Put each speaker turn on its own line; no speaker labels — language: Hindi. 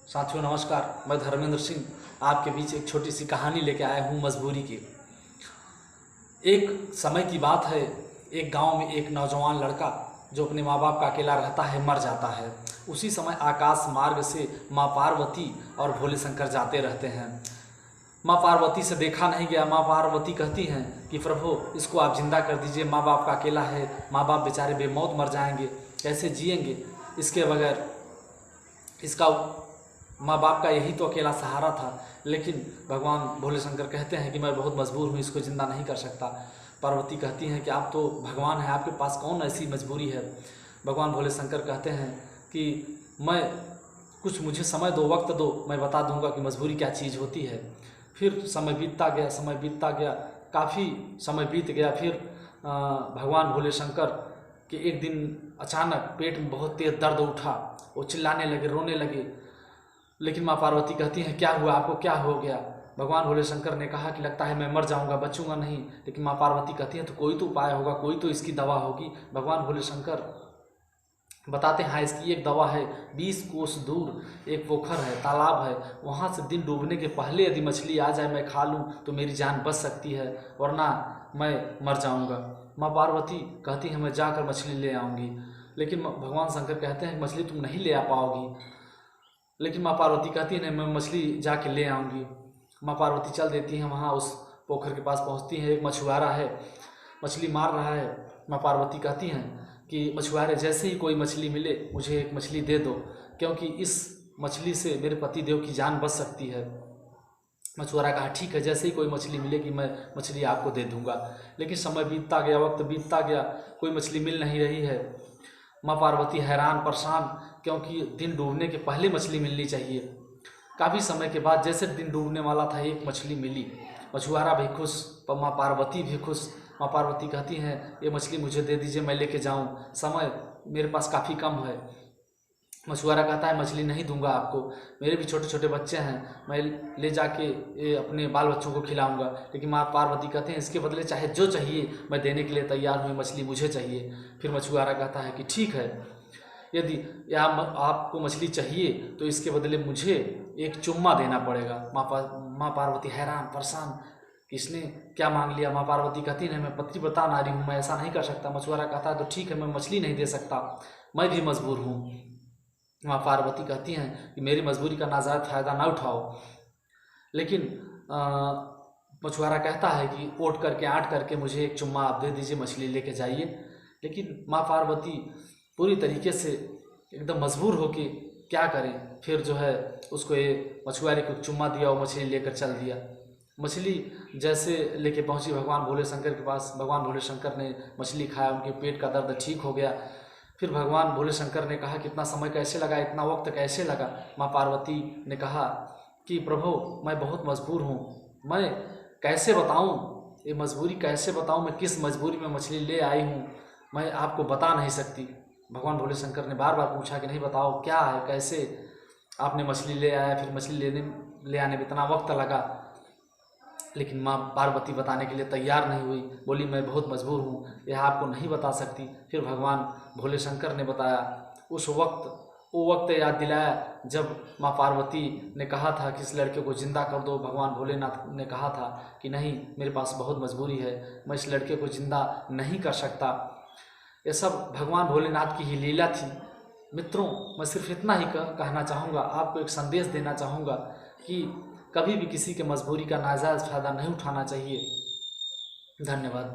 साथियों नमस्कार, मैं धर्मेंद्र सिंह आपके बीच एक छोटी सी कहानी लेके आया हूँ मजबूरी की। एक समय की बात है, एक गांव में एक नौजवान लड़का जो अपने माँ बाप का अकेला रहता है मर जाता है। उसी समय आकाश मार्ग से माँ पार्वती और भोले शंकर जाते रहते हैं। माँ पार्वती से देखा नहीं गया। माँ पार्वती कहती हैं कि प्रभु इसको आप जिंदा कर दीजिए, माँ बाप का अकेला है, माँ बाप बेचारे बेमौत मर जाएंगे, कैसे जिएंगे इसके बगैर। इसका माँ बाप का यही तो अकेला सहारा था। लेकिन भगवान भोले शंकर कहते हैं कि मैं बहुत मजबूर हूँ, इसको ज़िंदा नहीं कर सकता। पार्वती कहती हैं कि आप तो भगवान हैं, आपके पास कौन ऐसी मजबूरी है। भगवान भोले शंकर कहते हैं कि मैं कुछ मुझे समय दो, वक्त दो, मैं बता दूंगा कि मजबूरी क्या चीज़ होती है। फिर समय बीतता गया, काफ़ी समय बीत गया। फिर भगवान भोले शंकर के एक दिन अचानक पेट में बहुत तेज़ दर्द उठा। वो चिल्लाने लगे, रोने लगे। लेकिन माँ पार्वती कहती हैं क्या हुआ आपको, क्या हो गया। भगवान भोले शंकर ने कहा कि लगता है मैं मर जाऊंगा, बचूंगा नहीं। लेकिन माँ पार्वती कहती हैं तो कोई तो उपाय होगा, कोई तो इसकी दवा होगी। भगवान भोले शंकर बताते हैं हाँ इसकी एक दवा है। 20 कोस दूर एक पोखर है, तालाब है, वहाँ से दिन डूबने के पहले यदि मछली आ जाए, मैं खा लूँ तो मेरी जान बच सकती है, वरना मैं मर जाऊँगा। माँ पार्वती कहती हैं मैं जाकर मछली ले आऊँगी। लेकिन भगवान शंकर कहते हैं मछली तुम नहीं ले आ पाओगी। लेकिन माँ पार्वती कहती है नहीं मैं मछली जाके ले आऊँगी। माँ पार्वती चल देती हैं, वहाँ उस पोखर के पास पहुँचती हैं। एक मछुआरा है, मछली मार रहा है। माँ पार्वती कहती हैं कि मछुआरे जैसे ही कोई मछली मिले मुझे एक मछली दे दो, क्योंकि इस मछली से मेरे पति देव की जान बच सकती है। मछुआरा कहा ठीक है, जैसे ही कोई मछली मिलेगी मैं मछली आपको दे दूंगा। लेकिन समय बीतता गया, वक्त बीतता गया, कोई मछली मिल नहीं रही है। माँ पार्वती हैरान परेशान, क्योंकि दिन डूबने के पहले मछली मिलनी चाहिए। काफ़ी समय के बाद जैसे दिन डूबने वाला था एक मछली मिली। मछुआरा भी खुश, पर माँ पार्वती भी खुश। माँ पार्वती कहती हैं ये मछली मुझे दे दीजिए, मैं लेके जाऊँ, समय मेरे पास काफ़ी कम है। मछुआरा कहता है मछली नहीं दूंगा आपको, मेरे भी छोटे छोटे बच्चे हैं, मैं ले जाके अपने बाल बच्चों को खिलाऊंगा। लेकिन माँ पार्वती कहते हैं इसके बदले चाहे जो चाहिए मैं देने के लिए तैयार हूँ, मछली मुझे चाहिए। फिर मछुआरा कहता है कि ठीक है, यदि आपको मछली चाहिए तो इसके बदले मुझे एक चुम्मा देना पड़ेगा। माँ पार्वती हैरान परेशान कि इसने क्या मांग लिया। माँ पार्वती कहती है मैं पतिव्रता नारी हूँ, मैं ऐसा नहीं कर सकता। मछुआरा कहता है तो ठीक है, मैं मछली नहीं दे सकता, मैं भी मजबूर हूँ। माँ पार्वती कहती हैं कि मेरी मजबूरी का नाजायज फ़ायदा ना उठाओ। लेकिन मछुआरा कहता है कि ओट करके आट करके मुझे एक चुम्मा आप दे दीजिए, मछली लेके जाइए। लेकिन माँ पार्वती पूरी तरीके से एकदम मजबूर होके क्या करें। फिर जो है उसको ये मछुआरे को चुम्मा दिया, वो मछली लेकर चल दिया। मछली जैसे लेके पहुंची भगवान भोले शंकर के पास, भगवान भोले शंकर ने मछली खाया, उनके पेट का दर्द ठीक हो गया। फिर भगवान भोले शंकर ने कहा कि इतना समय कैसे लगा, इतना वक्त कैसे लगा। माँ पार्वती ने कहा कि प्रभु मैं बहुत मजबूर हूँ, मैं कैसे बताऊँ ये मजबूरी, कैसे बताऊँ मैं किस मजबूरी में मछली ले आई हूँ, मैं आपको बता नहीं सकती। भगवान भोले शंकर ने बार बार पूछा कि नहीं बताओ क्या है, कैसे आपने मछली ले आया। फिर मछली ले आने में इतना वक्त लगा। लेकिन माँ पार्वती बताने के लिए तैयार नहीं हुई, बोली मैं बहुत मजबूर हूँ, यह आपको नहीं बता सकती। फिर भगवान भोले शंकर ने बताया। उस वक्त वो वक्त याद दिलाया जब माँ पार्वती ने कहा था कि इस लड़के को ज़िंदा कर दो। भगवान भोलेनाथ ने कहा था कि नहीं, मेरे पास बहुत मजबूरी है, मैं इस लड़के को ज़िंदा नहीं कर सकता। ये सब भगवान भोलेनाथ की ही लीला थी। मित्रों, मैं सिर्फ इतना ही कहना चाहूँगा, आपको एक संदेश देना चाहूँगा कि कभी भी किसी के मजबूरी का नाजायज़ फ़ायदा नहीं उठाना चाहिए। धन्यवाद।